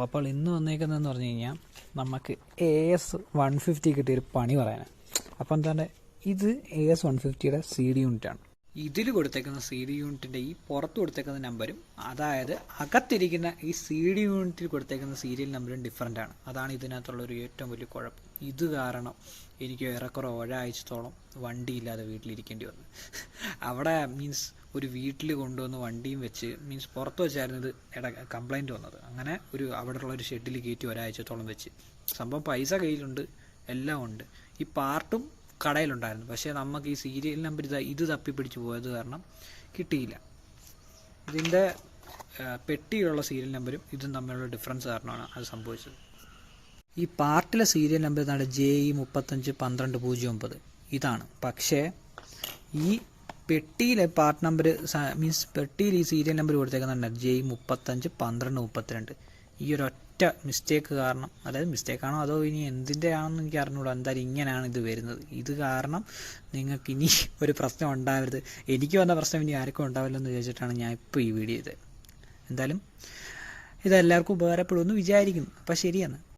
അപ്പോൾ ഇന്ന് വന്നേക്കുന്നതെന്ന് പറഞ്ഞു കഴിഞ്ഞാൽ നമുക്ക് AS150 കിട്ടിയൊരു പണി പറയാനാണ്. അപ്പോൾ എന്താണ് ഇത് AS150യുടെ CD യൂണിറ്റാണ്. ഇതിൽ കൊടുത്തേക്കുന്ന CD യൂണിറ്റിൻ്റെ ഈ പുറത്ത് കൊടുത്തേക്കുന്ന നമ്പരും അതായത് അകത്തിരിക്കുന്ന ഈ CD യൂണിറ്റിൽ കൊടുത്തേക്കുന്ന സീരിയൽ നമ്പറും ഡിഫറൻ്റ് ആണ്. അതാണ് ഇതിനകത്തുള്ളൊരു ഏറ്റവും വലിയ കുഴപ്പം. ഇത് കാരണം എനിക്ക് ഏറെക്കുറെ ഒരാഴ്ചത്തോളം വണ്ടിയില്ലാതെ വീട്ടിലിരിക്കേണ്ടി വന്നു. അവിടെ മീൻസ് ഒരു വീട്ടിൽ കൊണ്ടുവന്ന് വണ്ടിയും വെച്ച് മീൻസ് പുറത്ത് വെച്ചായിരുന്നു ഇത് കംപ്ലൈൻറ്റ് വന്നത്. അങ്ങനെ അവിടെയുള്ളൊരു ഷെഡിൽ കയറ്റി ഒരാഴ്ചത്തോളം വെച്ച് സംഭവം പൈസ കയ്യിലുണ്ട്, എല്ലാം ഉണ്ട്. ഈ പാർട്ടും കടയിലുണ്ടായിരുന്നു. പക്ഷേ നമുക്ക് ഈ സീരിയൽ നമ്പർ ഇത് തപ്പിപ്പിടിച്ച് പോയത് കാരണം കിട്ടിയില്ല. ഇതിൻ്റെ പെട്ടിയിലുള്ള സീരിയൽ നമ്പരും ഇതും തമ്മിലുള്ള ഡിഫറൻസ് കാരണമാണ് അത് സംഭവിച്ചത്. ഈ പാർട്ടിലെ സീരിയൽ നമ്പർ എന്താണ് JE351209 ഇതാണ്. പക്ഷേ ഈ പെട്ടിയിലെ പാർട്ട് നമ്പർ മീൻസ് പെട്ടിയിൽ ഈ സീരിയൽ നമ്പർ കൊടുത്തേക്കുന്നുണ്ട് JE351232. ഈ ഒരൊറ്റ മിസ്റ്റേക്ക് കാരണം, അതായത് മിസ്റ്റേക്കാണോ അതോ ഇനി എന്തിൻ്റെ ആണെന്ന് എനിക്ക് അറിഞ്ഞൂടാ, എന്തായാലും ഇങ്ങനെയാണ് ഇത് വരുന്നത്. ഇത് കാരണം നിങ്ങൾക്ക് ഇനി ഒരു പ്രശ്നം ഉണ്ടാവരുത്, എനിക്ക് വന്ന പ്രശ്നം ഇനി ആർക്കും ഉണ്ടാവില്ലെന്ന് വിചാരിച്ചിട്ടാണ് ഞാൻ ഇപ്പോൾ ഈ വീഡിയോ ചെയ്തത്. എന്തായാലും ഇതെല്ലാവർക്കും ഉപകാരപ്പെടുമെന്ന് വിചാരിക്കുന്നു. അപ്പോൾ ശരിയാണ്.